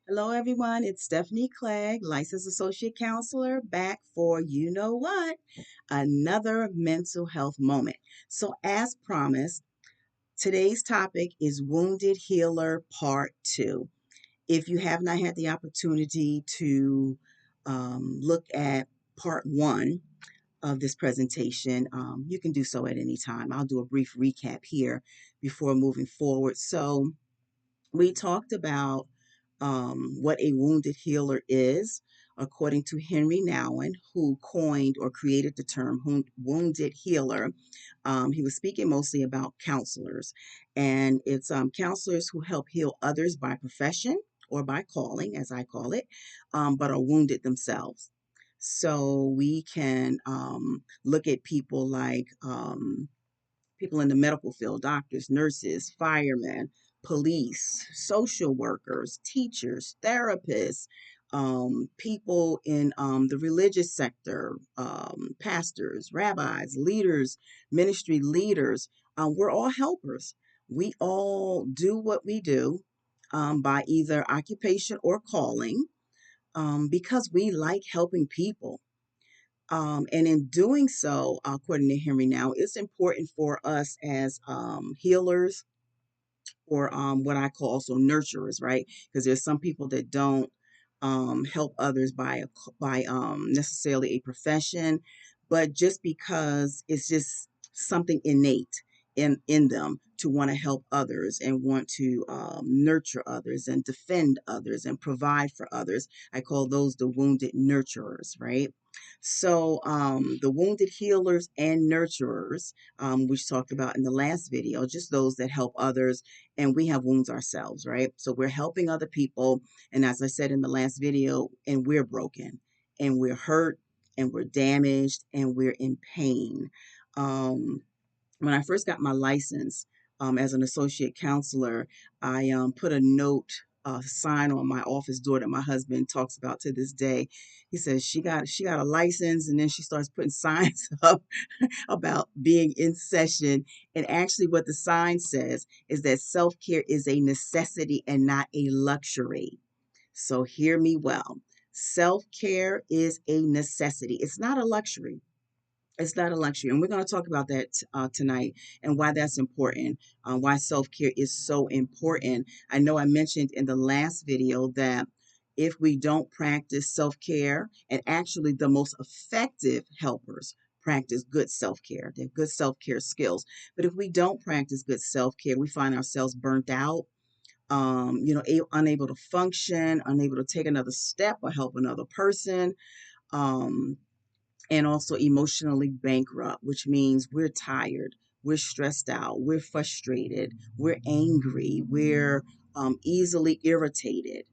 Hello, everyone. It's Stephanie Clegg, licensed associate counselor, back for you know what? Another mental health moment. So, as promised, today's topic is Wounded Healer Part 2. If you have not had the opportunity to look at Part 1 of this presentation, you can do so at any time. I'll do a brief recap here before moving forward. So, we talked about what a wounded healer is, according to Henry Nouwen, who coined or created the term wounded healer. He was speaking mostly about counselors, and it's counselors who help heal others by profession or by calling, as I call it, but are wounded themselves. So we can look at people like people in the medical field, doctors, nurses, firemen, police, social workers, teachers, therapists, people in the religious sector, pastors, rabbis, leaders, ministry leaders. We're all helpers. We all do what we do by either occupation or calling because we like helping people. And in doing so, according to Henry now, it's important for us as healers or what I call also nurturers, right? Because there's some people that don't help others by necessarily a profession, but just because it's just something innate in them to want to help others and want to nurture others and defend others and provide for others. I call those the wounded nurturers, right? So the wounded healers and nurturers, which talked about in the last video, just those that help others, and we have wounds ourselves, right? So we're helping other people, and as I said in the last video, and we're broken, and we're hurt, and we're damaged, and we're in pain. Um, when I first got my license as an associate counselor, I put a note, a sign on my office door that my husband talks about to this day. He says she got a license, and then she starts putting signs up about being in session. And actually, what the sign says is that self care is a necessity and not a luxury. So hear me well. Self care is a necessity. It's not a luxury. It's not a luxury. And we're going to talk about that tonight and why that's important, why self care is so important. I know I mentioned in the last video that if we don't practice self care, and actually the most effective helpers practice good self care, they're good self care skills. But if we don't practice good self care, we find ourselves burnt out. Unable to function, unable to take another step or help another person. Um, and also emotionally bankrupt, which means we're tired, we're stressed out, we're frustrated, we're angry, we're easily irritated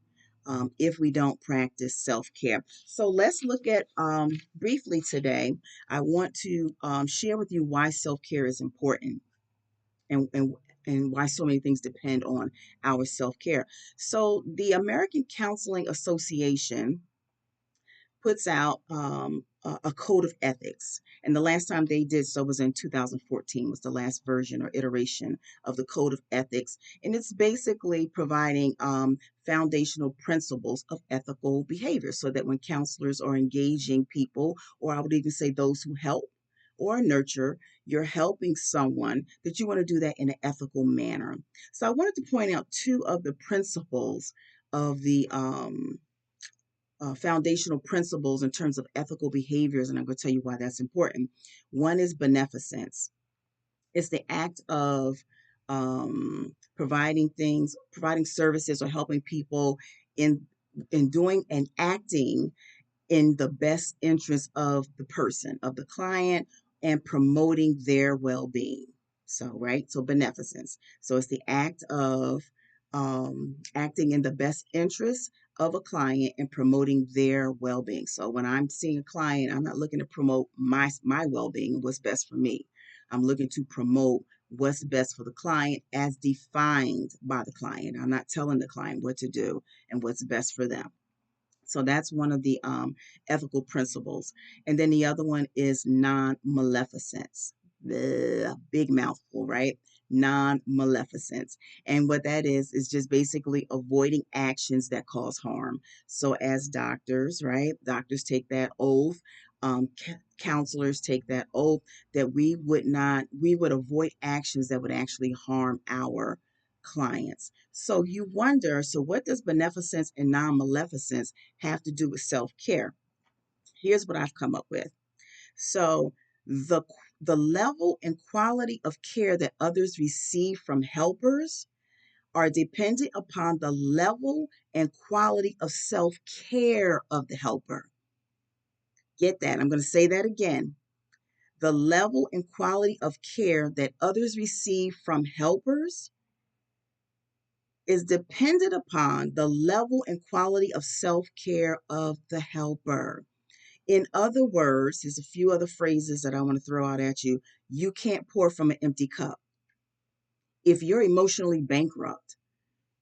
if we don't practice self care. So let's look at briefly today. I want to share with you why self care is important and, and and why so many things depend on our self care. So, the American Counseling Association puts out a code of ethics. And the last time they did so was in 2014, was the last version or iteration of the code of ethics. And it's basically providing foundational principles of ethical behavior so that when counselors are engaging people, or I would even say those who help or nurture, you're helping someone, that you want to do that in an ethical manner. So I wanted to point out two of the principles of the foundational principles in terms of ethical behaviors, and I'm going to tell you why that's important. One is beneficence. It's the act of providing services, or helping people in doing and acting in the best interest of the person, of the client, and promoting their well-being. So, right? So, beneficence. So, it's the act of acting in the best interest of a client and promoting their well-being. So, when I'm seeing a client, I'm not looking to promote my well-being, what's best for me. I'm looking to promote what's best for the client as defined by the client. I'm not telling the client what to do and what's best for them. So that's one of the ethical principles. And then the other one is non maleficence. The big mouthful, right? non-maleficence. And what that is just basically avoiding actions that cause harm. So as doctors, right, doctors take that oath, counselors take that oath that we would avoid actions that would actually harm our clients. So you wonder, so what does beneficence and non-maleficence have to do with self-care? Here's what I've come up with. So the the level and quality of care that others receive from helpers are dependent upon the level and quality of self-care of the helper. Get that? I'm going to say that again. The level and quality of care that others receive from helpers is dependent upon the level and quality of self-care of the helper. In other words, there's a few other phrases that I want to throw out at you. You can't pour from an empty cup. If you're emotionally bankrupt,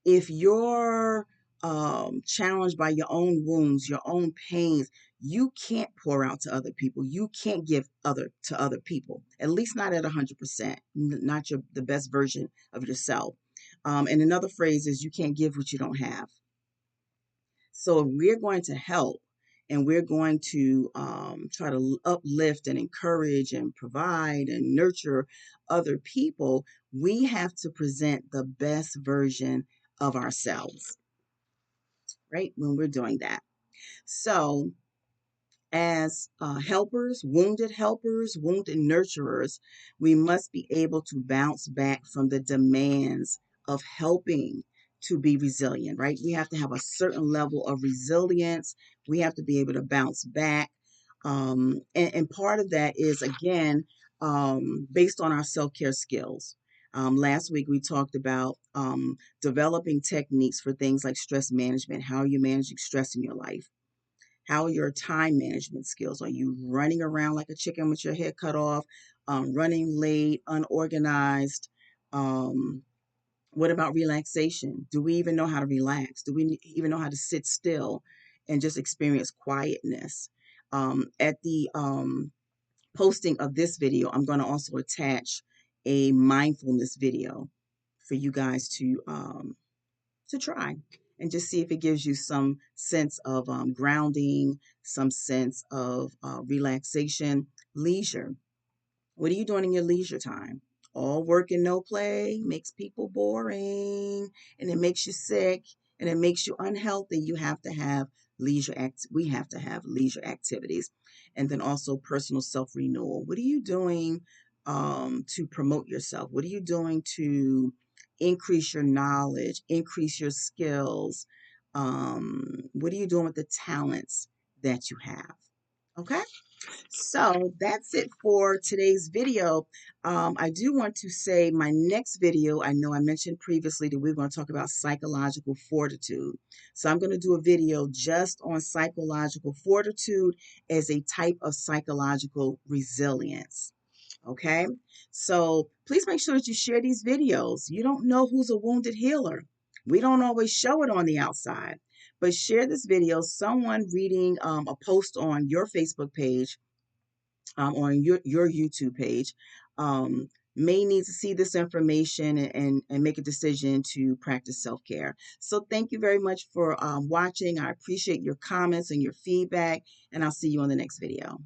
if you're challenged by your own wounds, your own pains, you can't pour out to other people. You can't give to other people, at least not at 100%, not the best version of yourself. And another phrase is you can't give what you don't have. So if we're going to help and we're going to try to uplift and encourage and provide and nurture other people, we have to present the best version of ourselves, right? When we're doing that. So as helpers, wounded nurturers, we must be able to bounce back from the demands of helping to be resilient, right? We have to have a certain level of resilience. We have to be able to bounce back. And part of that is, again, based on our self care skills. Last week, we talked about developing techniques for things like stress management. How are you managing stress in your life? How are your time management skills? Are you running around like a chicken with your head cut off, running late, unorganized? Um, what about relaxation? Do we even know how to relax? Do we even know how to sit still and just experience quietness? At the posting of this video, I'm going to also attach a mindfulness video for you guys to try and just see if it gives you some sense of grounding, some sense of relaxation, leisure. What are you doing in your leisure time? All work and no play makes people boring, and it makes you sick, and it makes you unhealthy. You have to have we have to have leisure activities. And then also personal self-renewal. What are you doing to promote yourself? What are you doing to increase your knowledge, increase your skills? What are you doing with the talents that you have? Okay. So that's it for today's video. I do want to say my next video, I know I mentioned previously that we're going to talk about psychological fortitude. So I'm going to do a video just on psychological fortitude as a type of psychological resilience. Okay, so please make sure that you share these videos. You don't know who's a wounded healer. We don't always show it on the outside, but share this video. Someone reading a post on your Facebook page, on your YouTube page, may need to see this information and make a decision to practice self-care. So thank you very much for watching. I appreciate your comments and your feedback, and I'll see you on the next video.